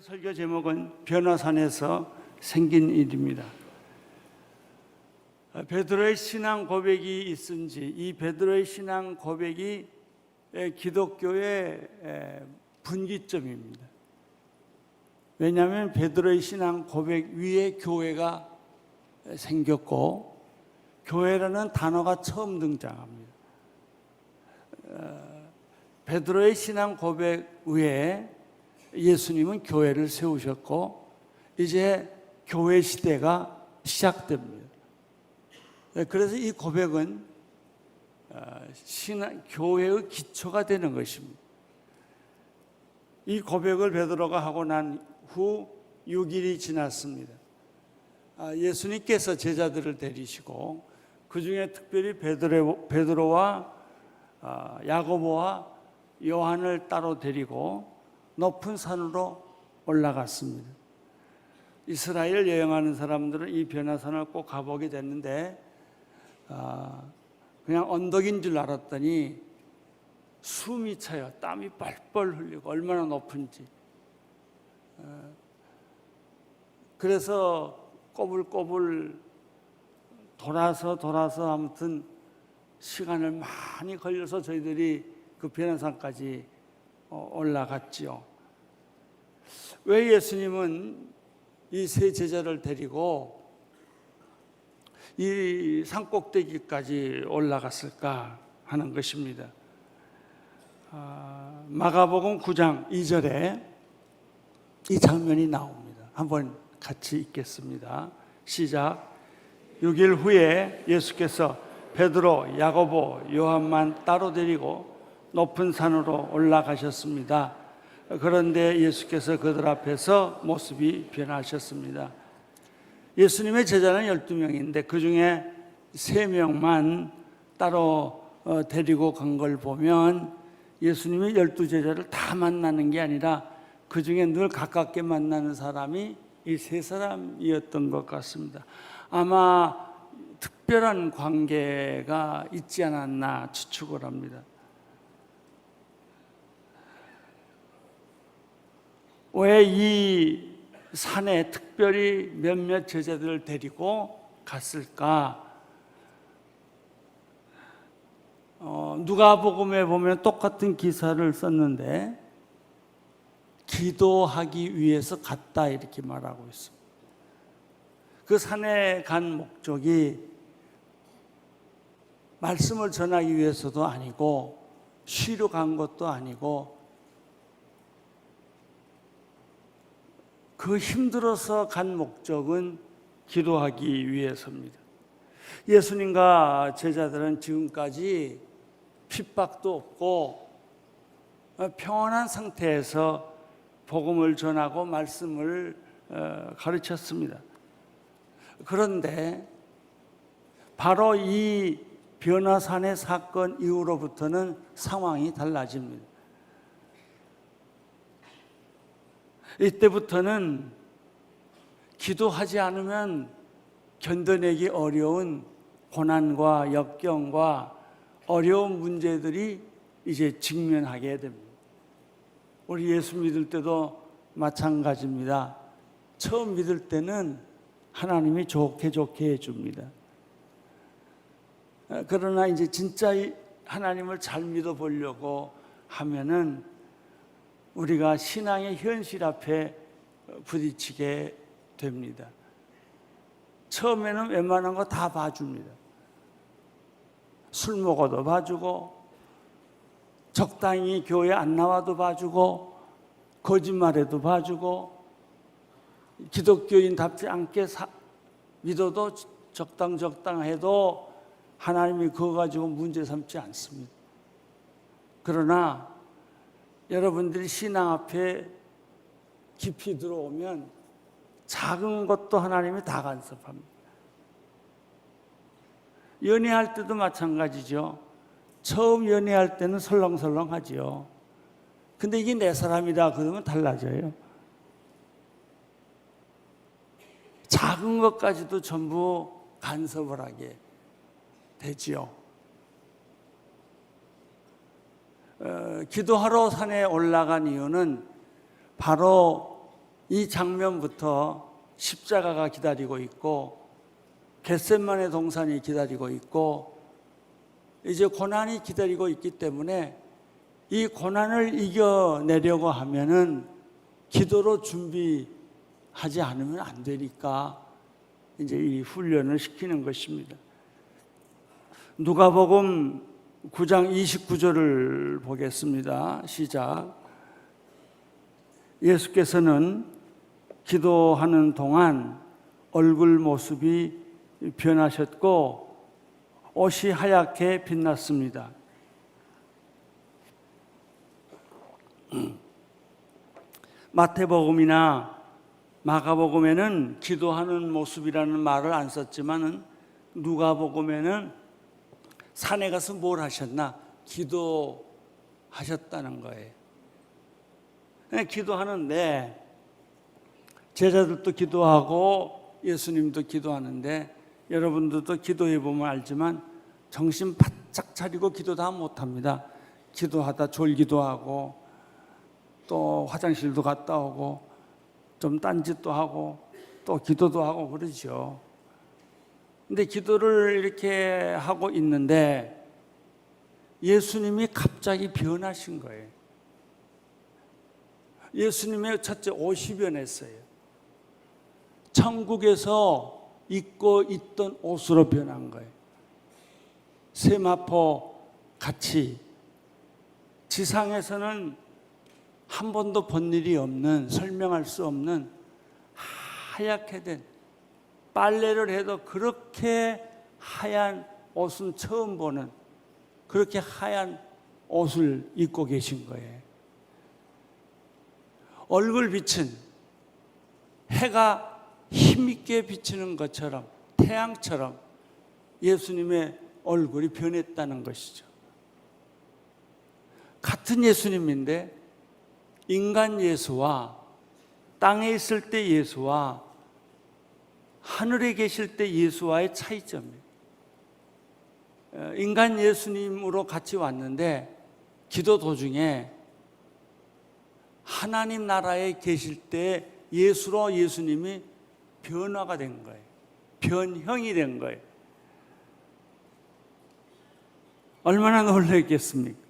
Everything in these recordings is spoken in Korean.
설교 제목은 변화산에서 생긴 일입니다. 베드로의 신앙 고백이 있은지, 이 베드로의 신앙 고백이 기독교의 분기점입니다. 왜냐하면 베드로의 신앙 고백 위에 교회가 생겼고, 교회라는 단어가 처음 등장합니다. 베드로의 신앙 고백 위에 예수님은 교회를 세우셨고, 이제 교회 시대가 시작됩니다. 그래서 이 고백은 교회의 기초가 되는 것입니다. 이 고백을 베드로가 하고 난 후 6일이 지났습니다. 예수님께서 제자들을 데리시고 그 중에 특별히 베드로와 야고보와 요한을 따로 데리고 높은 산으로 올라갔습니다. 이스라엘 여행하는 사람들은 이 변화산을 꼭 가보게 됐는데 그냥 언덕인 줄 알았더니 숨이 차요. 땀이 뻘뻘 흘리고 얼마나 높은지. 그래서 꼬불꼬불 돌아서 아무튼 시간을 많이 걸려서 저희들이 그 변화산까지 올라갔지요. 왜 예수님은 이 세 제자를 데리고 이 산꼭대기까지 올라갔을까 하는 것입니다. 마가복음 9장 2절에 이 장면이 나옵니다. 한번 같이 읽겠습니다. 시작. 6일 후에 예수께서 베드로, 야고보, 요한만 따로 데리고 높은 산으로 올라가셨습니다. 그런데 예수께서 그들 앞에서 모습이 변하셨습니다. 예수님의 제자는 12명인데 그 중에 3명만 따로 데리고 간 걸 보면 예수님이 12제자를 다 만나는 게 아니라 그 중에 늘 가깝게 만나는 사람이 이 3사람이었던 것 같습니다. 아마 특별한 관계가 있지 않았나 추측을 합니다. 왜 이 산에 특별히 몇몇 제자들을 데리고 갔을까? 누가복음에 보면 똑같은 기사를 썼는데 기도하기 위해서 갔다 이렇게 말하고 있습니다. 그 산에 간 목적이 말씀을 전하기 위해서도 아니고 쉬러 간 것도 아니고 그 힘들어서 간 목적은 기도하기 위해서입니다. 예수님과 제자들은 지금까지 핍박도 없고 평안한 상태에서 복음을 전하고 말씀을 가르쳤습니다. 그런데 바로 이 변화산의 사건 이후로부터는 상황이 달라집니다. 이때부터는 기도하지 않으면 견뎌내기 어려운 고난과 역경과 어려운 문제들이 이제 직면하게 됩니다. 우리 예수 믿을 때도 마찬가지입니다. 처음 믿을 때는 하나님이 좋게 해줍니다. 그러나 이제 진짜 하나님을 잘 믿어보려고 하면은 우리가 신앙의 현실 앞에 부딪히게 됩니다. 처음에는 웬만한 거 다 봐줍니다. 술 먹어도 봐주고, 적당히 교회 안 나와도 봐주고, 거짓말해도 봐주고, 기독교인답지 않게 믿어도 적당해도 하나님이 그거 가지고 문제 삼지 않습니다. 그러나 여러분들이 신앙 앞에 깊이 들어오면 작은 것도 하나님이 다 간섭합니다. 연애할 때도 마찬가지죠. 처음 연애할 때는 설렁설렁하지요. 근데 이게 내 사람이다 그러면 달라져요. 작은 것까지도 전부 간섭을 하게 되지요. 기도하러 산에 올라간 이유는 바로 이 장면부터 십자가가 기다리고 있고 겟세마네 동산이 기다리고 있고 이제 고난이 기다리고 있기 때문에 이 고난을 이겨내려고 하면은 기도로 준비하지 않으면 안 되니까 이제 이 훈련을 시키는 것입니다. 누가복음 9장 29절을 보겠습니다. 시작. 예수께서는 기도하는 동안 얼굴 모습이 변하셨고 옷이 하얗게 빛났습니다. 마태복음이나 마가복음에는 기도하는 모습이라는 말을 안 썼지만은 누가복음에는 산에 가서 뭘 하셨나? 기도하셨다는 거예요. 기도하는데 제자들도 기도하고 예수님도 기도하는데 여러분들도 기도해 보면 알지만 정신 바짝 차리고 기도 다 못합니다. 기도하다 졸기도 하고 또 화장실도 갔다 오고 좀 딴짓도 하고 또 기도도 하고 그러죠. 근데 기도를 이렇게 하고 있는데 예수님이 갑자기 변하신 거예요. 예수님의 첫째 옷이 변했어요. 천국에서 입고 있던 옷으로 변한 거예요. 세마포 같이 지상에서는 한 번도 본 일이 없는, 설명할 수 없는 하얗게 된, 빨래를 해도 그렇게 하얀 옷은 처음 보는, 그렇게 하얀 옷을 입고 계신 거예요. 얼굴 빛은 해가 힘있게 비치는 것처럼, 태양처럼 예수님의 얼굴이 변했다는 것이죠. 같은 예수님인데 인간 예수와 땅에 있을 때 예수와 하늘에 계실 때 예수와의 차이점이에요. 인간 예수님으로 같이 왔는데 기도 도중에 하나님 나라에 계실 때 예수로 예수님이 변화가 된 거예요. 변형이 된 거예요. 얼마나 놀랐겠습니까?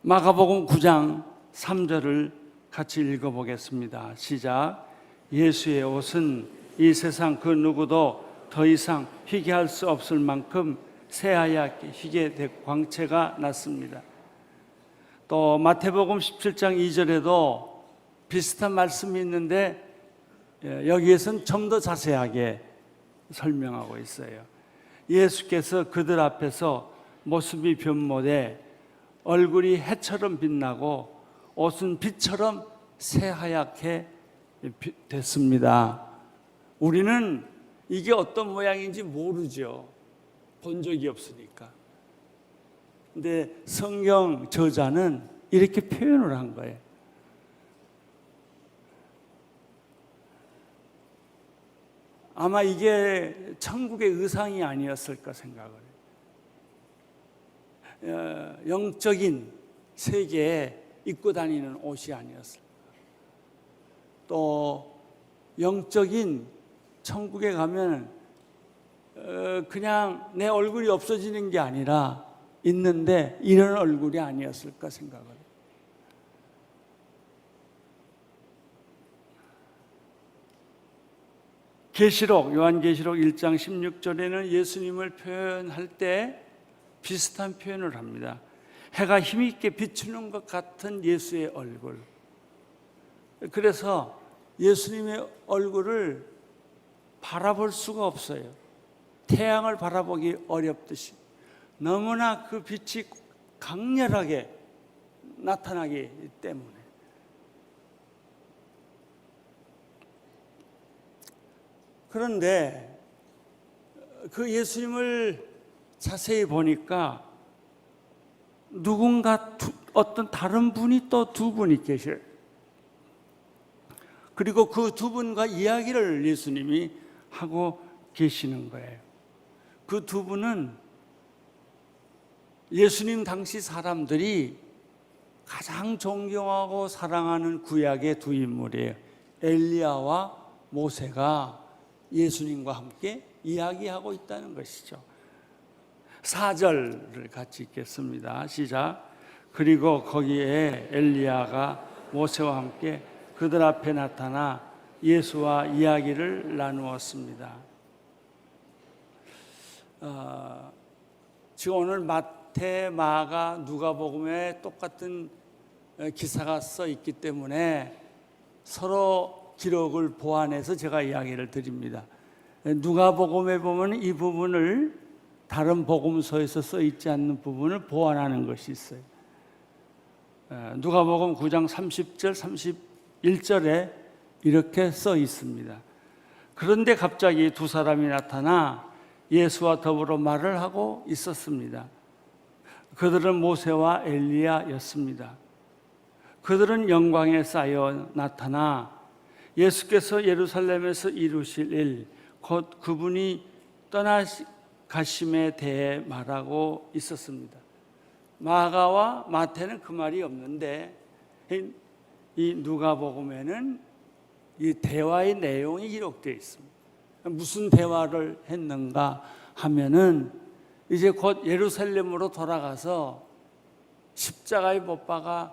마가복음 9장 3절을 같이 읽어보겠습니다. 시작. 예수의 옷은 이 세상 그 누구도 더 이상 희게 할 수 없을 만큼 새하얗게 희게 된 광채가 났습니다. 또 마태복음 17장 2절에도 비슷한 말씀이 있는데 여기에서는 좀 더 자세하게 설명하고 있어요. 예수께서 그들 앞에서 모습이 변모돼 얼굴이 해처럼 빛나고 옷은 빛처럼 새하얗게 됐습니다. 우리는 이게 어떤 모양인지 모르죠. 본 적이 없으니까. 근데 성경 저자는 이렇게 표현을 한 거예요. 아마 이게 천국의 의상이 아니었을까 생각을 해요. 영적인 세계에 입고 다니는 옷이 아니었을까. 또 영적인 천국에 가면 그냥 내 얼굴이 없어지는 게 아니라 있는데 이런 얼굴이 아니었을까 생각을 해요. 요한계시록 1장 16절에는 예수님을 표현할 때 비슷한 표현을 합니다. 해가 힘있게 비추는 것 같은 예수의 얼굴. 그래서 예수님의 얼굴을 바라볼 수가 없어요. 태양을 바라보기 어렵듯이 너무나 그 빛이 강렬하게 나타나기 때문에. 그런데 그 예수님을 자세히 보니까 누군가 어떤 다른 분이 또 두 분이 계셔요. 그리고 그 두 분과 이야기를 예수님이 하고 계시는 거예요. 그 두 분은 예수님 당시 사람들이 가장 존경하고 사랑하는 구약의 두 인물이에요. 엘리야와 모세가 예수님과 함께 이야기하고 있다는 것이죠. 4절을 같이 읽겠습니다. 시작. 그리고 거기에 엘리야가 모세와 함께 그들 앞에 나타나 예수와 이야기를 나누었습니다. 지금 오늘 마태, 마가, 누가복음에 똑같은 기사가 써 있기 때문에 서로 기록을 보완해서 제가 이야기를 드립니다. 누가복음에 보면 이 부분을 다른 복음서에서 써 있지 않는 부분을 보완하는 것이 있어요. 누가복음 9장 30절, 31절에 이렇게 써 있습니다. 그런데 갑자기 두 사람이 나타나 예수와 더불어 말을 하고 있었습니다. 그들은 모세와 엘리야였습니다. 그들은 영광에 쌓여 나타나 예수께서 예루살렘에서 이루실 일, 곧 그분이 떠나가심에 대해 말하고 있었습니다. 마가와 마태는 그 말이 없는데 이 누가복음에는 이 대화의 내용이 기록되어 있습니다. 무슨 대화를 했는가 하면은 이제 곧 예루살렘으로 돌아가서 십자가에 못 박아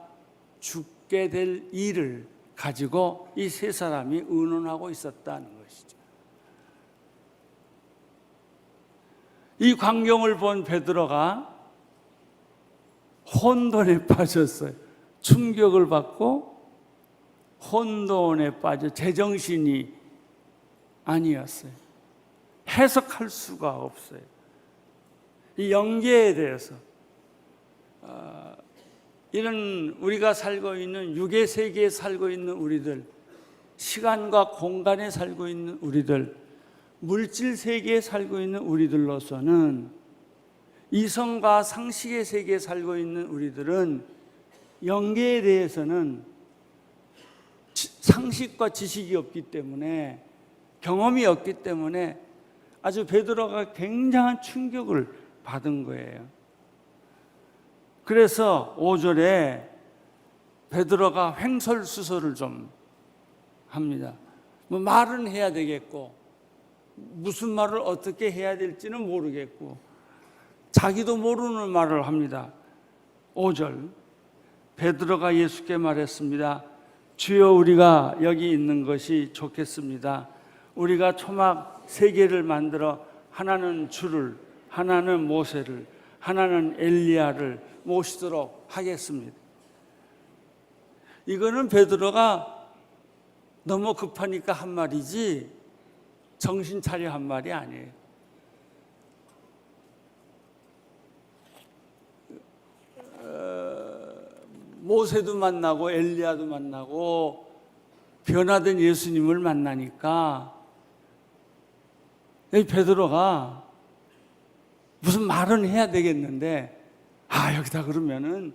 죽게 될 일을 가지고 이 세 사람이 의논하고 있었다는 것이죠. 이 광경을 본 베드로가 혼돈에 빠졌어요. 충격을 받고 혼돈에 빠져 제정신이 아니었어요. 해석할 수가 없어요. 이 영계에 대해서 이런 우리가 살고 있는 육의 세계에 살고 있는 우리들, 시간과 공간에 살고 있는 우리들, 물질 세계에 살고 있는 우리들로서는, 이성과 상식의 세계에 살고 있는 우리들은 영계에 대해서는 상식과 지식이 없기 때문에, 경험이 없기 때문에 아주 베드로가 굉장한 충격을 받은 거예요. 그래서 5절에 베드로가 횡설수설을 좀 합니다. 뭐 말은 해야 되겠고 무슨 말을 어떻게 해야 될지는 모르겠고 자기도 모르는 말을 합니다. 5절 베드로가 예수께 말했습니다. 주여, 우리가 여기 있는 것이 좋겠습니다. 우리가 초막 3개를 만들어 하나는 주를, 하나는 모세를, 하나는 엘리야를 모시도록 하겠습니다. 이거는 베드로가 너무 급하니까 한 말이지 정신 차려 한 말이 아니에요. 모세도 만나고 엘리야도 만나고 변화된 예수님을 만나니까 베드로가 무슨 말은 해야 되겠는데, 여기다 그러면은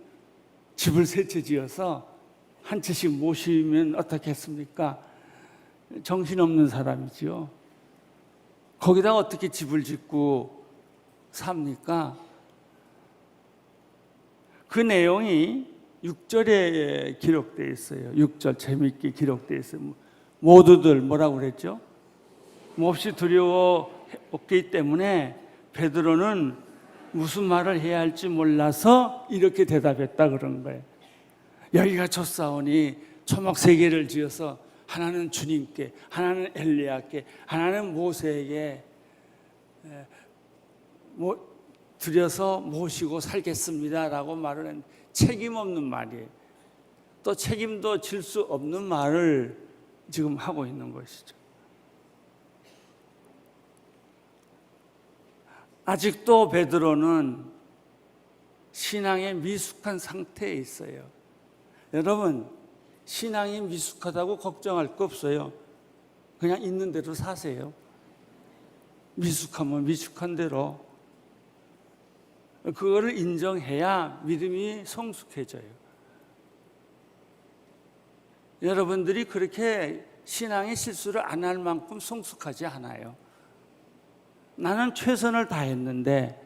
집을 3채 지어서 한 채씩 모시면 어떻겠습니까? 정신없는 사람이죠. 거기다 어떻게 집을 짓고 삽니까? 그 내용이 6절에 기록되어 있어요. 6절 재미있게 기록되어 있어요. 모두들 뭐라고 그랬죠? 몹시 두려웠기 때문에 베드로는 무슨 말을 해야 할지 몰라서 이렇게 대답했다 그런 거예요. 여기가 좋사오니 초막 3개를 지어서 하나는 주님께, 하나는 엘리야께, 하나는 모세에게 드려서 모시고 살겠습니다라고 말을 했는데, 책임 없는 말이에요. 또 책임도 질 수 없는 말을 지금 하고 있는 것이죠. 아직도 베드로는 신앙에 미숙한 상태에 있어요. 여러분, 신앙이 미숙하다고 걱정할 거 없어요. 그냥 있는 대로 사세요. 미숙하면 미숙한 대로. 그거를 인정해야 믿음이 성숙해져요. 여러분들이 그렇게 신앙의 실수를 안 할 만큼 성숙하지 않아요. 나는 최선을 다했는데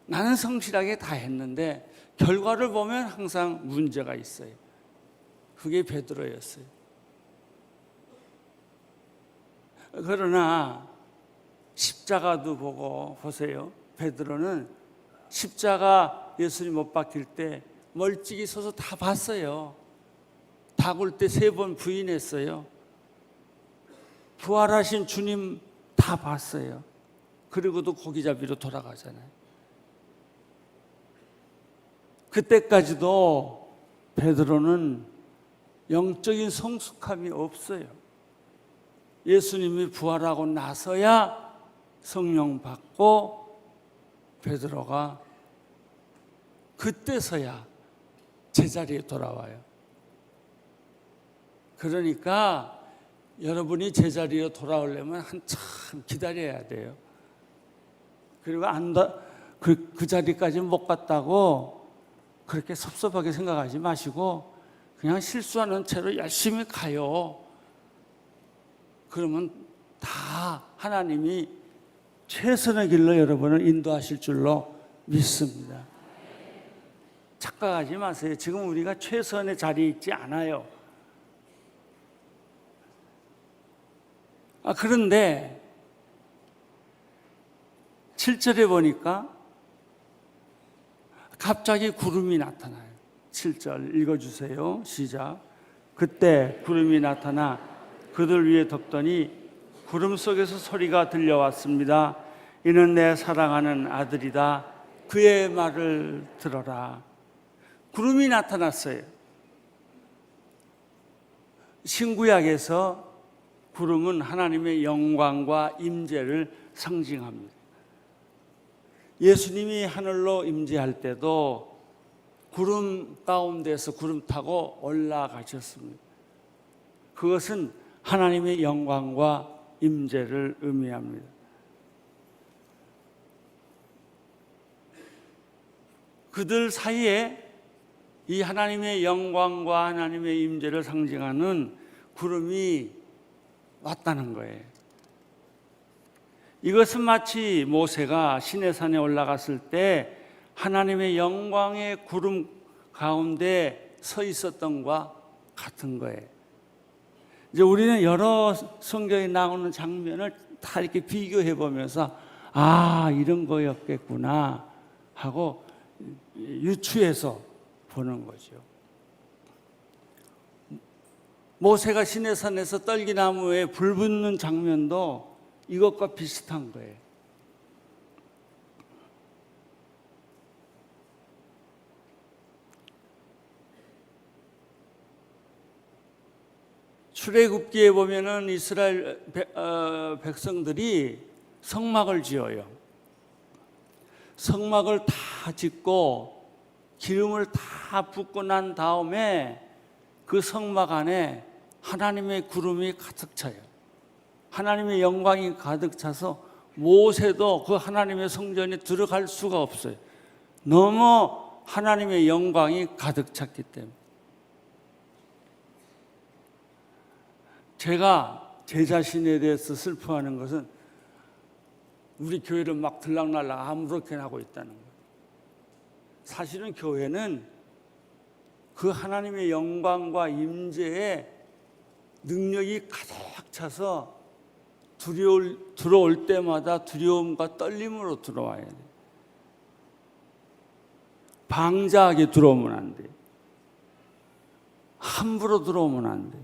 나는 성실하게 다 했는데 결과를 보면 항상 문제가 있어요. 그게 베드로였어요. 그러나 십자가도 보고 보세요. 베드로는 십자가 예수님 못 박힐 때 멀찍이 서서 다 봤어요. 다 굴 때 3번 부인했어요. 부활하신 주님 다 봤어요. 그리고도 고기잡이로 돌아가잖아요. 그때까지도 베드로는 영적인 성숙함이 없어요. 예수님이 부활하고 나서야 성령 받고 베드로가 그때서야 제자리에 돌아와요. 그러니까 여러분이 제자리에 돌아오려면 한참 기다려야 돼요. 그리고 그 자리까지 못 갔다고 그렇게 섭섭하게 생각하지 마시고 그냥 실수하는 채로 열심히 가요. 그러면 다 하나님이 최선의 길로 여러분을 인도하실 줄로 믿습니다. 착각하지 마세요. 지금 우리가 최선의 자리에 있지 않아요. 그런데 7절에 보니까 갑자기 구름이 나타나요. 7절 읽어주세요. 시작. 그때 구름이 나타나 그들 위에 덮더니 구름 속에서 소리가 들려왔습니다. 이는 내 사랑하는 아들이다. 그의 말을 들어라. 구름이 나타났어요. 신구약에서 구름은 하나님의 영광과 임재를 상징합니다. 예수님이 하늘로 임재할 때도 구름 가운데서 구름 타고 올라가셨습니다. 그것은 하나님의 영광과 임재를 의미합니다. 그들 사이에 이 하나님의 영광과 하나님의 임재를 상징하는 구름이 왔다는 거예요. 이것은 마치 모세가 시내산에 올라갔을 때 하나님의 영광의 구름 가운데 서 있었던 것과 같은 거예요. 이제 우리는 여러 성경에 나오는 장면을 다 이렇게 비교해 보면서 이런 거였겠구나 하고 유추해서 보는 거죠. 모세가 시내산에서 떨기나무에 불 붙는 장면도 이것과 비슷한 거예요. 출애굽기에 보면은 이스라엘 백성들이 성막을 지어요. 성막을 다 짓고 기름을 다 붓고 난 다음에 그 성막 안에 하나님의 구름이 가득 차요. 하나님의 영광이 가득 차서 모세도 그 하나님의 성전에 들어갈 수가 없어요. 너무 하나님의 영광이 가득 찼기 때문에. 제가 제 자신에 대해서 슬퍼하는 것은 우리 교회를 막 들락날락 아무렇게나 하고 있다는 거예요. 사실은 교회는 그 하나님의 영광과 임재의 능력이 가득 차서 들어올 때마다 두려움과 떨림으로 들어와야 돼요. 방자하게 들어오면 안 돼요. 함부로 들어오면 안 돼요.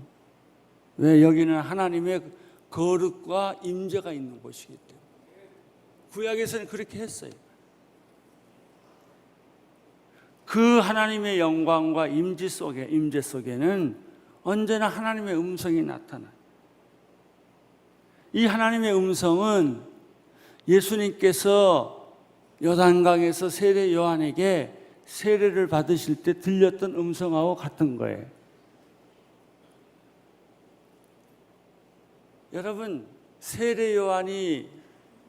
왜? 여기는 하나님의 거룩과 임재가 있는 곳이기 때문에. 구약에서는 그렇게 했어요. 그 하나님의 영광과 임재 속에는 언제나 하나님의 음성이 나타나요. 이 하나님의 음성은 예수님께서 요단강에서 세례 요한에게 세례를 받으실 때 들렸던 음성하고 같은 거예요. 여러분, 세례 요한이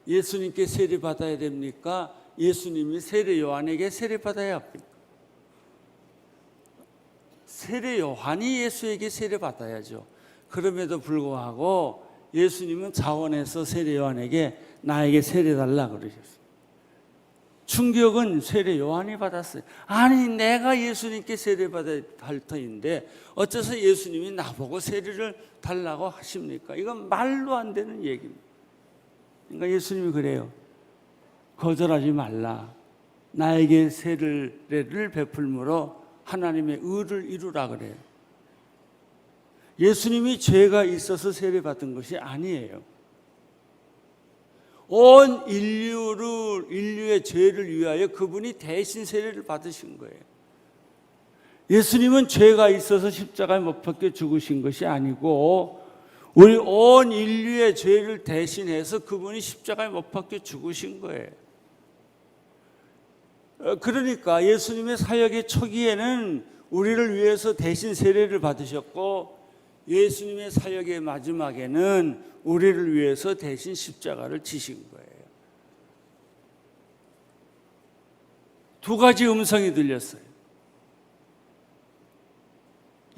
예수님께 세례 받아야 됩니까? 예수님이 세례 요한에게 세례 받아야 합니까? 세례 요한이 예수에게 세례 받아야죠. 그럼에도 불구하고 예수님은 자원해서 세례 요한에게 나에게 세례 달라 그러셨어요. 충격은 세례 요한이 받았어요. 아니 내가 예수님께 세례 받아야 할 터인데 어째서 예수님이 나보고 세례를 달라고 하십니까? 이건 말도 안 되는 얘기입니다. 그러니까 예수님이 그래요. 거절하지 말라. 나에게 세례를 베풀므로 하나님의 의를 이루라 그래요. 예수님이 죄가 있어서 세례 받은 것이 아니에요. 온 인류의 죄를 위하여 그분이 대신 세례를 받으신 거예요. 예수님은 죄가 있어서 십자가에 못 박혀 죽으신 것이 아니고 우리 온 인류의 죄를 대신해서 그분이 십자가에 못 박혀 죽으신 거예요. 그러니까 예수님의 사역의 초기에는 우리를 위해서 대신 세례를 받으셨고 예수님의 사역의 마지막에는 우리를 위해서 대신 십자가를 지신 거예요. 두 가지 음성이 들렸어요.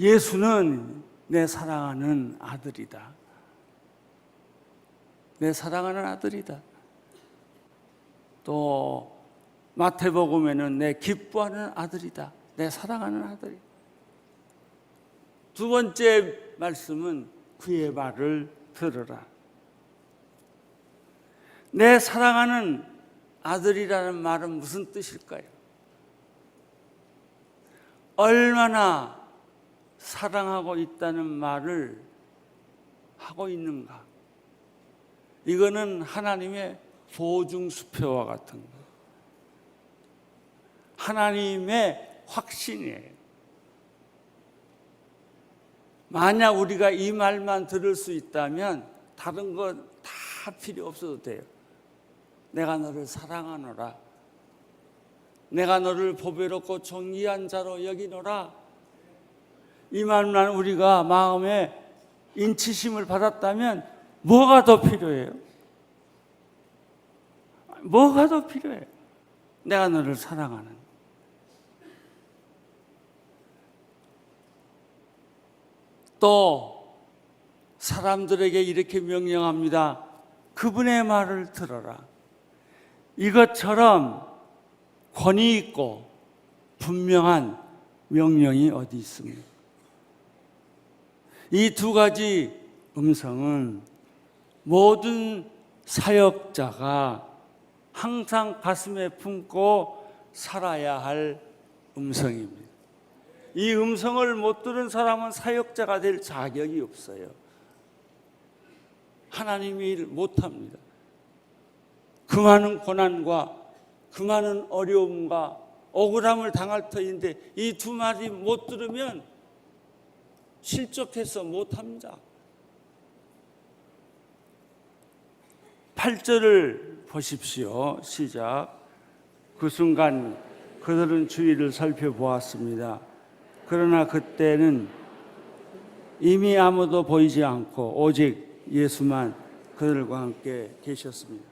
예수는 내 사랑하는 아들이다. 내 사랑하는 아들이다. 또 마태복음에는 내 기뻐하는 아들이다. 내 사랑하는 아들이다. 두 번째 말씀은 그의 말을 들으라. 내 사랑하는 아들이라는 말은 무슨 뜻일까요? 얼마나 사랑하고 있다는 말을 하고 있는가? 이거는 하나님의 보증수표와 같은 거. 하나님의 확신이에요. 만약 우리가 이 말만 들을 수 있다면 다른 건 다 필요 없어도 돼요. 내가 너를 사랑하노라. 내가 너를 보배롭고 존귀한 자로 여기노라. 이 말만 우리가 마음에 인치심을 받았다면 뭐가 더 필요해요? 뭐가 더 필요해요? 내가 너를 사랑하는. 또 사람들에게 이렇게 명령합니다. 그분의 말을 들어라. 이것처럼 권위 있고 분명한 명령이 어디 있습니까? 이 두 가지 음성은 모든 사역자가 항상 가슴에 품고 살아야 할 음성입니다. 이 음성을 못 들은 사람은 사역자가 될 자격이 없어요. 하나님의 일을 못합니다. 그 많은 고난과 그 많은 어려움과 억울함을 당할 터인데 이 두 마디 못 들으면 실족해서 못합니다. 8절을 보십시오. 시작. 그 순간 그들은 주위를 살펴보았습니다. 그러나 그때는 이미 아무도 보이지 않고 오직 예수만 그들과 함께 계셨습니다.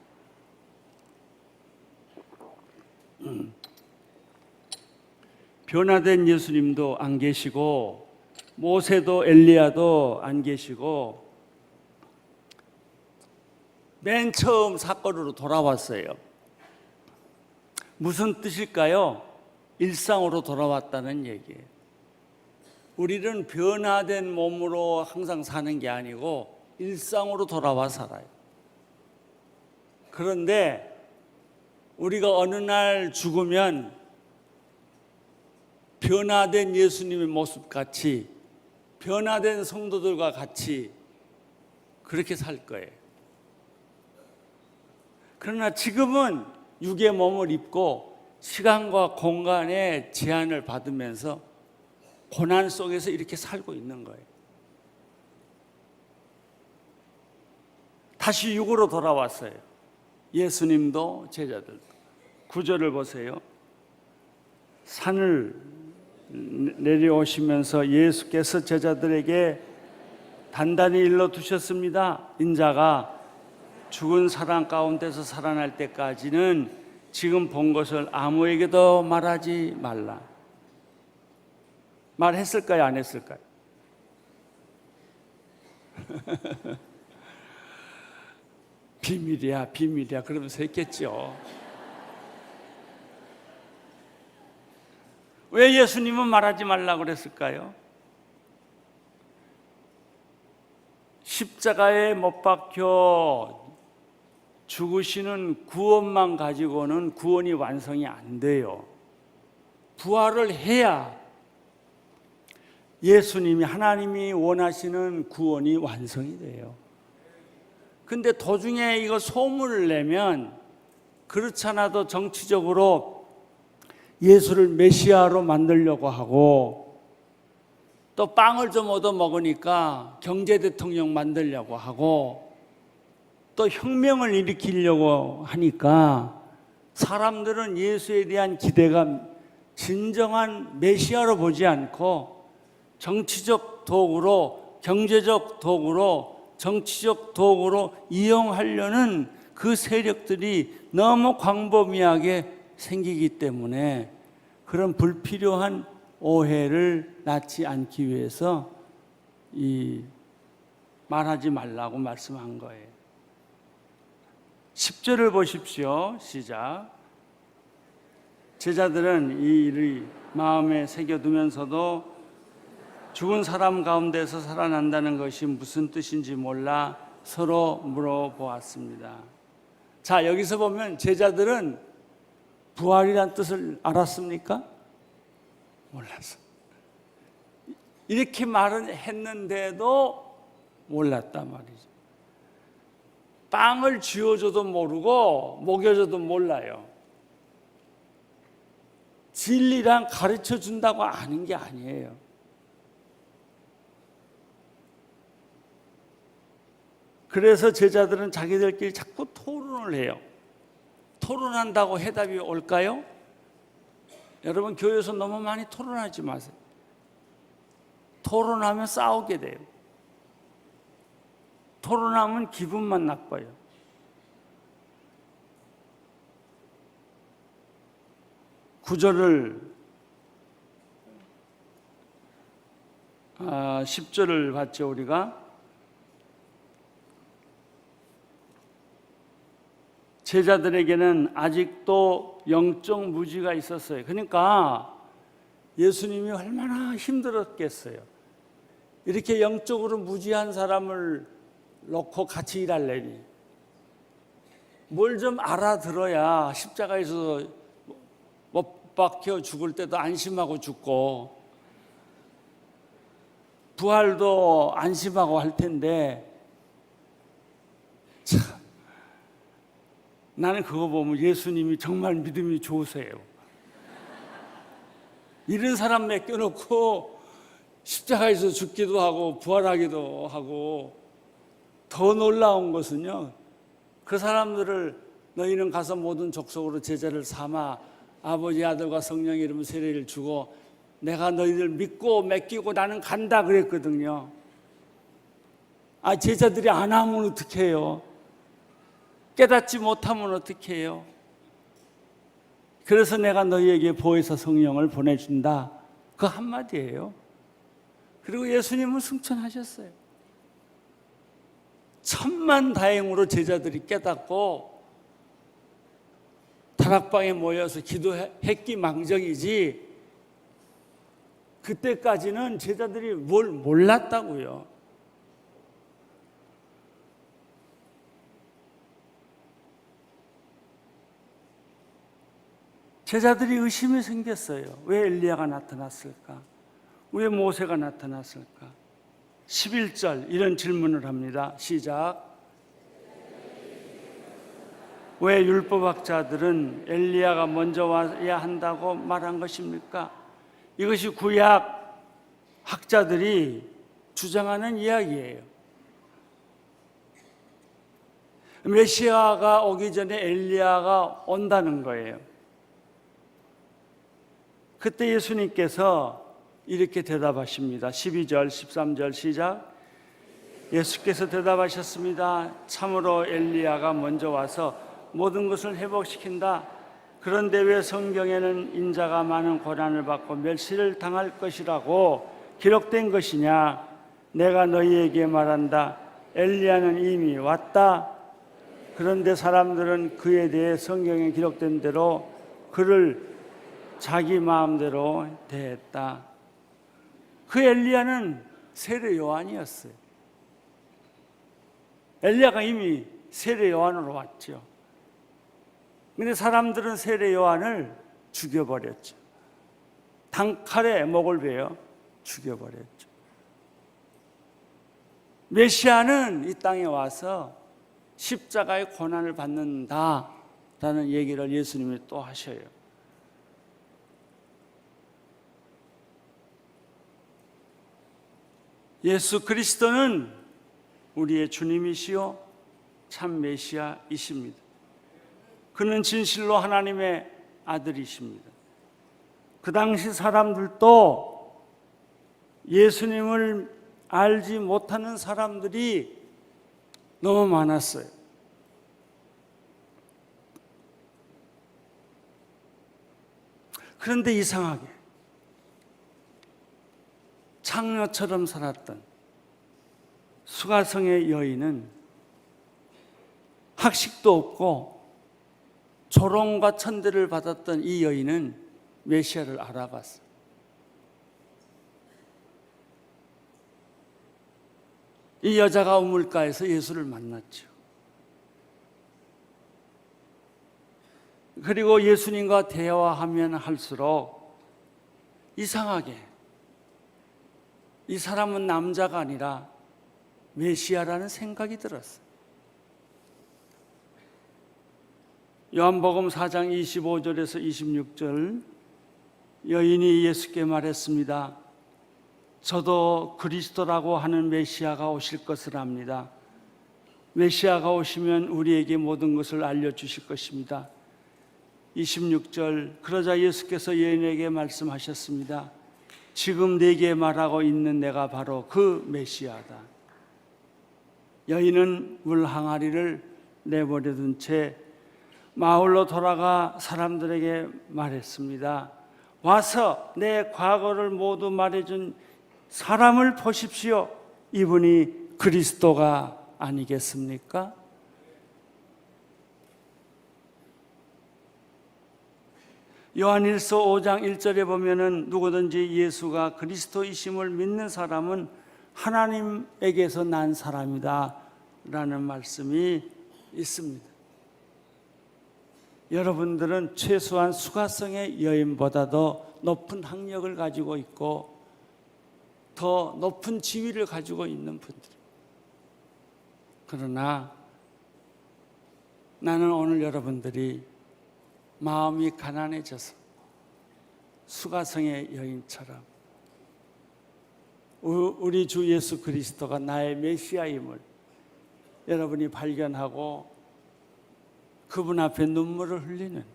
변화된 예수님도 안 계시고 모세도 엘리야도 안 계시고 맨 처음 사건으로 돌아왔어요. 무슨 뜻일까요? 일상으로 돌아왔다는 얘기예요. 우리는 변화된 몸으로 항상 사는 게 아니고 일상으로 돌아와 살아요. 그런데 우리가 어느 날 죽으면 변화된 예수님의 모습 같이 변화된 성도들과 같이 그렇게 살 거예요. 그러나 지금은 육의 몸을 입고 시간과 공간의 제한을 받으면서 고난 속에서 이렇게 살고 있는 거예요. 다시 육으로 돌아왔어요. 예수님도 제자들도. 9절을 보세요. 산을 내려오시면서 예수께서 제자들에게 단단히 일러두셨습니다. 인자가 죽은 사람 가운데서 살아날 때까지는 지금 본 것을 아무에게도 말하지 말라. 말했을까요? 안 했을까요? 비밀이야, 비밀이야. 그러면서 했겠죠. 왜 예수님은 말하지 말라고 그랬을까요? 십자가에 못 박혀 죽으시는 구원만 가지고는 구원이 완성이 안 돼요. 부활을 해야 예수님이, 하나님이 원하시는 구원이 완성이 돼요. 근데 도중에 이거 소문을 내면, 그렇지 않아도 정치적으로 예수를 메시아로 만들려고 하고, 또 빵을 좀 얻어 먹으니까 경제 대통령 만들려고 하고, 또 혁명을 일으키려고 하니까 사람들은 예수에 대한 기대가 진정한 메시아로 보지 않고 정치적 도구로, 경제적 도구로, 정치적 도구로 이용하려는 그 세력들이 너무 광범위하게 생기기 때문에 그런 불필요한 오해를 낳지 않기 위해서 말하지 말라고 말씀한 거예요. 10절을 보십시오. 시작. 제자들은 이 일을 마음에 새겨두면서도 죽은 사람 가운데서 살아난다는 것이 무슨 뜻인지 몰라 서로 물어보았습니다. 자, 여기서 보면 제자들은 부활이란 뜻을 알았습니까? 몰랐어. 이렇게 말은 했는데도 몰랐단 말이죠. 빵을 쥐어줘도 모르고 먹여줘도 몰라요. 진리랑 가르쳐 준다고 아는 게 아니에요. 그래서 제자들은 자기들끼리 자꾸 토론을 해요. 토론한다고 해답이 올까요? 여러분, 교회에서 너무 많이 토론하지 마세요. 토론하면 싸우게 돼요. 토론하면 기분만 나빠요. 구절을 10절을 봤죠, 우리가. 제자들에게는 아직도 영적 무지가 있었어요. 그러니까 예수님이 얼마나 힘들었겠어요. 이렇게 영적으로 무지한 사람을 놓고 같이 일하려니 뭘 좀 알아들어야 십자가에서 못 박혀 죽을 때도 안심하고 죽고 부활도 안심하고 할 텐데, 참, 나는 그거 보면 예수님이 정말 믿음이 좋으세요. 이런 사람 맡겨놓고 십자가에서 죽기도 하고 부활하기도 하고, 더 놀라운 것은요, 그 사람들을 너희는 가서 모든 족속으로 제자를 삼아 아버지, 아들과 성령의 이름으로 세례를 주고 내가 너희들 믿고 맡기고 나는 간다 그랬거든요. 제자들이 안 하면 어떻게 해요? 깨닫지 못하면 어떻게 해요? 그래서 내가 너희에게 보혜사 성령을 보내준다, 그 한마디예요. 그리고 예수님은 승천하셨어요. 천만다행으로 제자들이 깨닫고 다락방에 모여서 기도했기 망정이지, 그때까지는 제자들이 뭘 몰랐다고요. 제자들이 의심이 생겼어요. 왜 엘리야가 나타났을까? 왜 모세가 나타났을까? 11절 이런 질문을 합니다. 시작. 왜 율법학자들은 엘리야가 먼저 와야 한다고 말한 것입니까? 이것이 구약 학자들이 주장하는 이야기예요. 메시아가 오기 전에 엘리야가 온다는 거예요. 그때 예수님께서 이렇게 대답하십니다. 12절, 13절 시작. 예수께서 대답하셨습니다. 참으로 엘리야가 먼저 와서 모든 것을 회복시킨다. 그런데 왜 성경에는 인자가 많은 고난을 받고 멸시를 당할 것이라고 기록된 것이냐? 내가 너희에게 말한다. 엘리야는 이미 왔다. 그런데 사람들은 그에 대해 성경에 기록된 대로 그를 자기 마음대로 대했다. 그 엘리야는 세례 요한이었어요. 엘리야가 이미 세례 요한으로 왔죠. 근데 사람들은 세례 요한을 죽여버렸죠. 단칼에 목을 베어 죽여버렸죠. 메시아는 이 땅에 와서 십자가의 고난을 받는다라는 얘기를 예수님이 또 하셔요. 예수 그리스도는 우리의 주님이시요 참 메시아이십니다. 그는 진실로 하나님의 아들이십니다. 그 당시 사람들도 예수님을 알지 못하는 사람들이 너무 많았어요. 그런데 이상하게 창녀처럼 살았던 수가성의 여인은 학식도 없고 조롱과 천대를 받았던 이 여인은 메시아를 알아봤어요. 이 여자가 우물가에서 예수를 만났죠. 그리고 예수님과 대화하면 할수록 이상하게 이 사람은 남자가 아니라 메시아라는 생각이 들었어요. 요한복음 4장 25절에서 26절, 여인이 예수께 말했습니다. 저도 그리스도라고 하는 메시아가 오실 것을 압니다. 메시아가 오시면 우리에게 모든 것을 알려주실 것입니다. 26절, 그러자 예수께서 여인에게 말씀하셨습니다. 지금 네게 말하고 있는 내가 바로 그 메시아다. 여인은 물 항아리를 내버려둔 채 마을로 돌아가 사람들에게 말했습니다. 와서 내 과거를 모두 말해준 사람을 보십시오. 이분이 그리스도가 아니겠습니까? 요한일서 5장 1절에 보면은 누구든지 예수가 그리스도이심을 믿는 사람은 하나님에게서 난 사람이다 라는 말씀이 있습니다. 여러분들은 최소한 수가성의 여인보다도 높은 학력을 가지고 있고 더 높은 지위를 가지고 있는 분들입니다. 그러나 나는 오늘 여러분들이 마음이 가난해져서 수가성의 여인처럼 우리 주 예수 그리스도가 나의 메시아임을 여러분이 발견하고 그분 앞에 눈물을 흘리는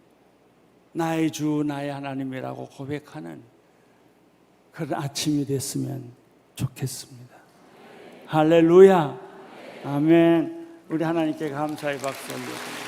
나의 주 나의 하나님이라고 고백하는 그런 아침이 됐으면 좋겠습니다. 할렐루야. 아멘. 우리 하나님께 감사의 박수 올려드립니다.